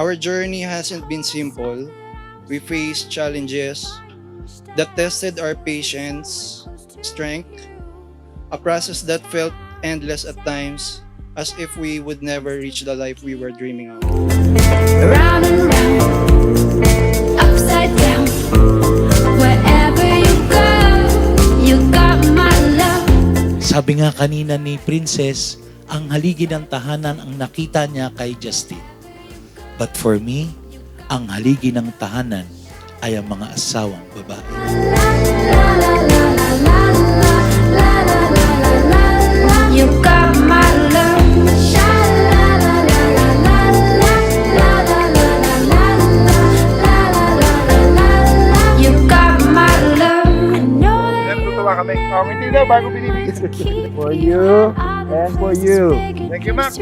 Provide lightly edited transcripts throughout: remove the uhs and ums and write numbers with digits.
Our journey hasn't been simple. We faced challenges that tested our patience, strength, a process that felt endless at times, as if we would never reach the life we were dreaming of. Round and round, upside down. Wherever you go, you got my love. Sabi nga kanina ni Princess, ang haligi ng tahanan ang nakita niya kay Justin. But for me, ang haligi ng tahanan ay ang mga asawang babae. You got my love. You got my love. I know that Natutuwa kami. Hindi na, bago binibigay. for you and for you. Thank you, ma'am.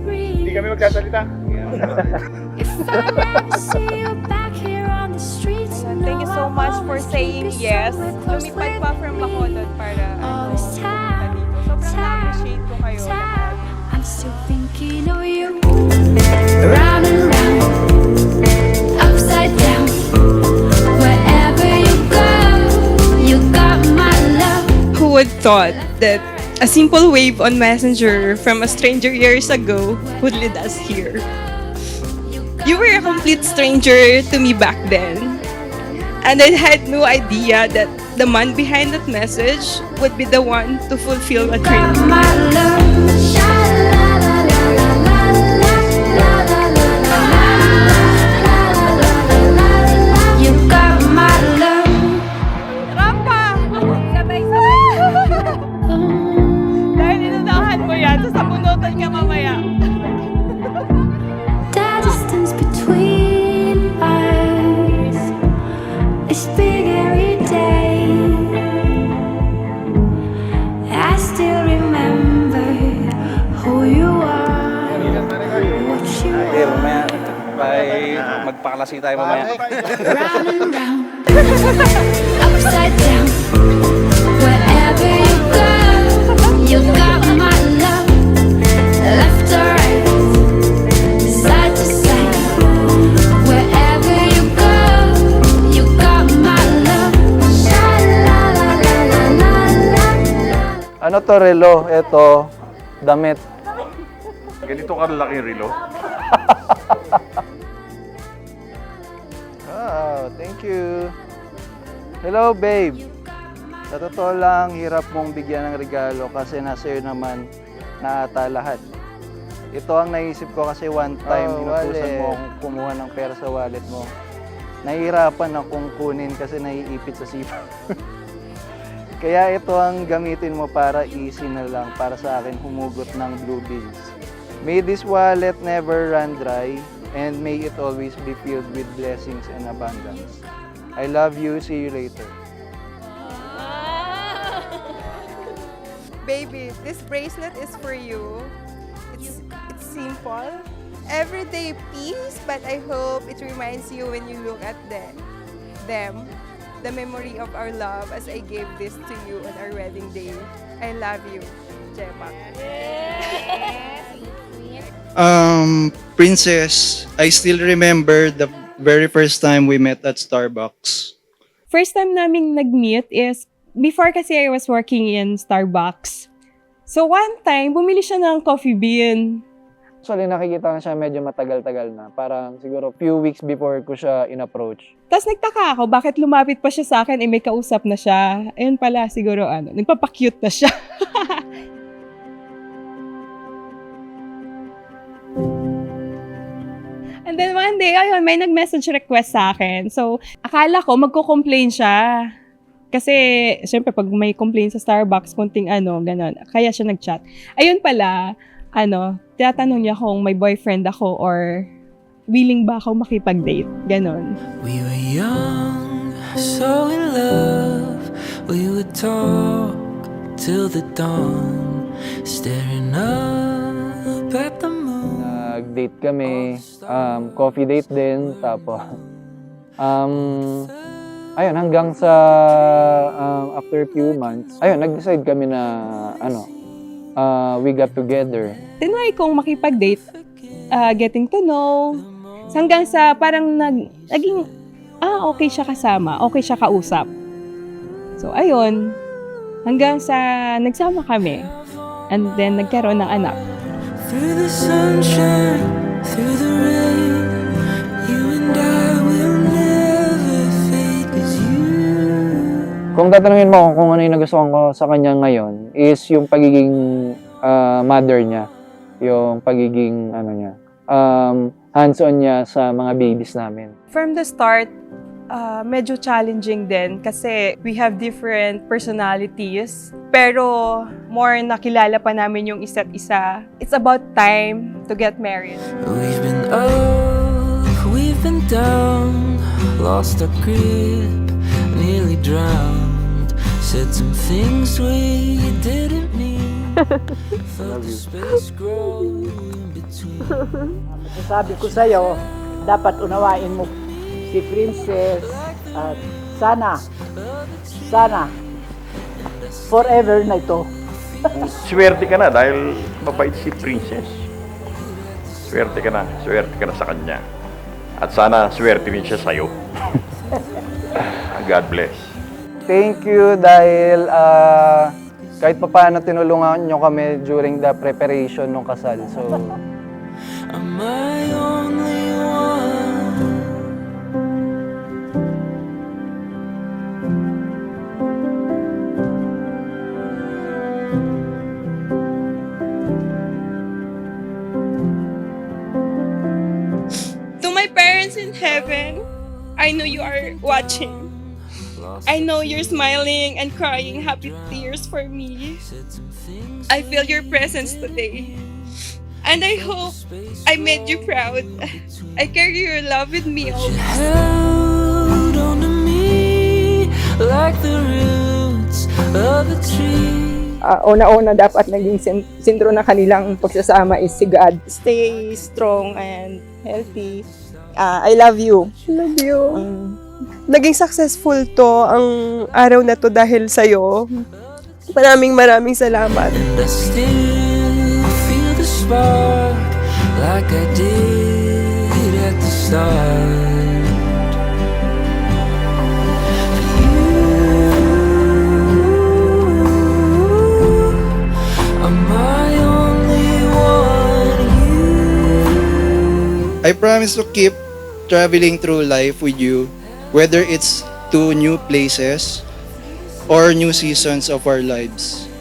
Hindi kami magsasalita. If I never see you back here on the streets, Thank you so much for saying yes. Lumipad pa from Bacolod para pumunta dito. Sobrang na-appreciate ko kayo lahat. I'm still thinking of you. Round and round, upside down. Wherever you go, you got my love. Who would thought that a simple wave on Messenger from a stranger years ago would lead us here? You were a complete stranger to me back then. And I had no idea that the man behind that message would be the one to fulfill a dream. Got my love. You got my love. Rampa! Sabay-sabay! Dahil inunahan mo yan, sasabunutan ka mamaya. The distance between us is big every day. I still remember who you are, what you Hey, are. mamaya. Bye. Magpaklase tayo mamaya. Round and round, upside down. Wherever you go, you got my love. Left or right, side to side. Wherever you go, you got my love. Sha la la la la la la. Ano to, relo? Ito, damit. Ganito kalaki yung relo. Oh, thank you. Hello, babe. Sa totoo lang, hirap mong bigyan ng regalo kasi nasa iyo naman na ata lahat. Ito ang naisip ko kasi one time inutusan mo akong kumuha ng pera sa wallet mo. Nahihirapan akong kunin kasi naiipit sa sipa. Kaya ito ang gamitin mo para easy na lang para sa akin humugot ng blue bills. May this wallet never run dry and may it always be filled with blessings and abundance. I love you. See you later. Baby, this bracelet is for you. It's simple. Everyday piece, but I hope it reminds you when you look at them, the memory of our love as I gave this to you on our wedding day. I love you, Gemma. Princess, I still remember the very first time we met at Starbucks. First time naming nag-meet is, before kasi I was working in Starbucks. So one time, bumili siya ng coffee bean. Actually, nakikita na siya medyo matagal-tagal na. Parang siguro few weeks before ko siya in-approach. Tapos nagtaka ako, bakit lumapit pa siya sa akin, may kausap na siya. Ayun pala, siguro nagpapakute na siya. And then one day, ayun, may nag-message request sa akin. So, akala ko magko-complain siya. Kasi, syempre, pag may complaint sa Starbucks, kunting ganon. Kaya siya nag-chat. Ayun pala, tinatanong niya kung may boyfriend ako or willing ba ako makipag-date. Ganon. We were young, so in love. We would talk till the dawn, staring up at the moon. Nag-date kami, coffee date din, tapos ayun, hanggang sa after few months, ayun, nag-decide kami na we got together. Tinry kong makipag-date, getting to know. Hanggang sa parang naging, okay siya kasama, okay siya kausap. So, ayun. Hanggang sa nagsama kami. And then, nagkaroon ng anak. Through the sunshine, through the rain, you and I will never fade 'cause you. Kung tatanungin mo kung ano yung nagustuhan ko sa kanya ngayon is yung pagiging mother niya, yung pagiging hands-on niya sa mga babies namin. From the start, medyo challenging din kasi we have different personalities. Pero more nakilala pa namin yung isa't isa. It's about time to get married. We've been up, we've been down, lost our grip, nearly drowned. Said some things we didn't mean. Felt the space grow in between. Sabi ko sa'yo, dapat unawain mo si Princess at sana forever na ito. Swerte ka na dahil mabait si Princess. Swerte ka na sa kanya. At sana swerte rin siya sa'yo. God bless. Thank you dahil kahit pa paano tinulungan nyo kami during the preparation ng kasal. So, Am I only one? To my parents in heaven, I know you are watching. I know you're smiling and crying happy tears for me. I feel your presence today. And I hope I made you proud. I carry your love with me always. Held on to me like the roots of a tree. Una-una dapat naging sentro na kanilang pagsasama is si God. Stay strong and healthy. I love you. Love you. Naging successful to ang araw na to dahil sa'yo. Maraming salamat. And I still feel the spark like I did at the start. You, am I only one? You. I promise to keep traveling through life with you, whether it's to new places or new seasons of our lives.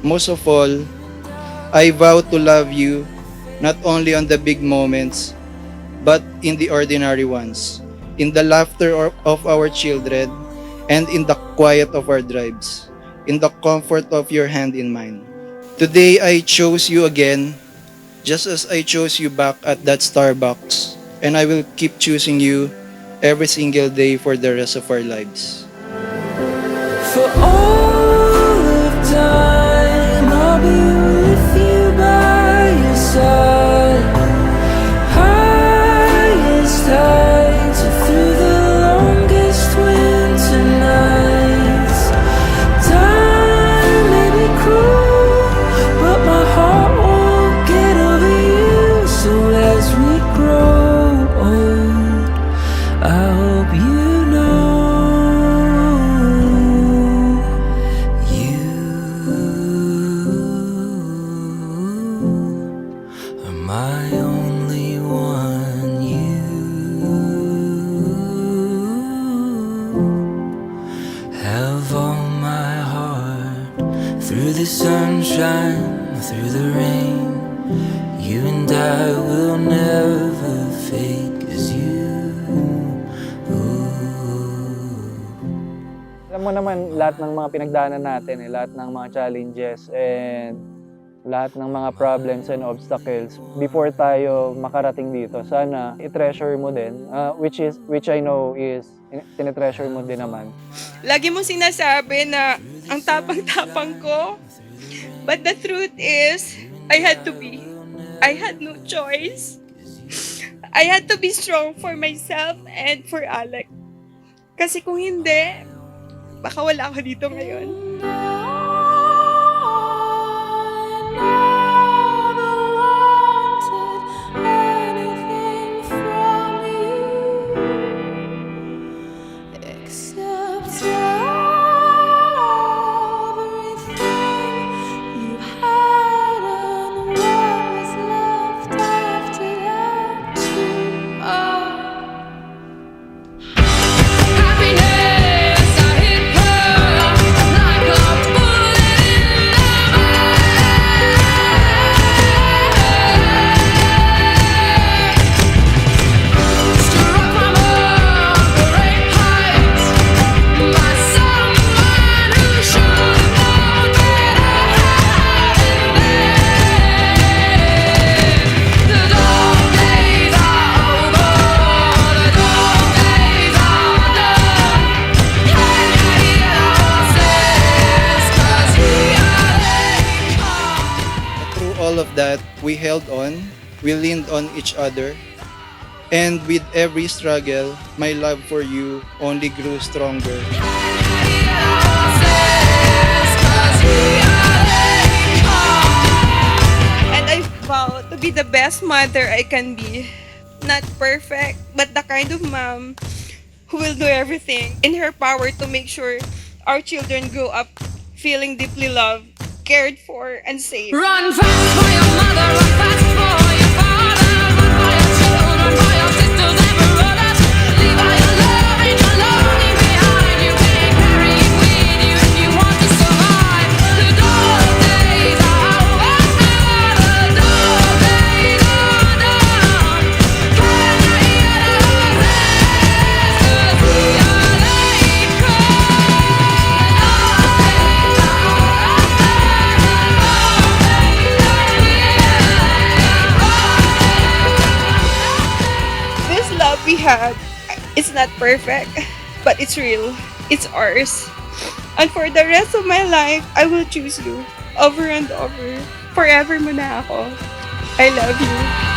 Most of all, I vow to love you not only on the big moments, but in the ordinary ones, in the laughter of our children, and in the quiet of our drives, in the comfort of your hand in mine. Today, I chose you again, just as I chose you back at that Starbucks, and I will keep choosing you every single day for the rest of our lives. For all of time, I'll be with you by your side. Highest heights through the longest winter nights. Time may be cruel, but my heart won't get over you. So as we grow old, I hope you know you are my only one. You have all my heart through the sunshine, through the rain. You and I will never fade 'cause alam mo naman lahat ng mga pinagdaanan natin, lahat ng mga challenges and lahat ng mga problems and obstacles before tayo makarating dito. Sana i-treasure mo din, which I know is tinetreasure mo din naman. Lagi mo sinasabi na ang tapang-tapang ko. But the truth is, I had to be. I had no choice. I had to be strong for myself and for Alec. Kasi kung hindi, baka wala ako dito ngayon. Anything from all of that, we held on, we leaned on each other, and with every struggle, my love for you only grew stronger. And I vow to be the best mother I can be. Not perfect, but the kind of mom who will do everything in her power to make sure our children grow up feeling deeply loved, cared for, and safe. Run fast for your mother, run fast for your father, run for your children, for your sisters and brothers. Leave all your love and your longing behind. You can't carry it with you if you want to survive. The dark days are over, the dark days are done. Can I hear the voices? 'Cause we are late This love we have, it's not perfect, but it's real. It's ours. And for the rest of my life, I will choose you over and over. Forever mo na ako. I love you.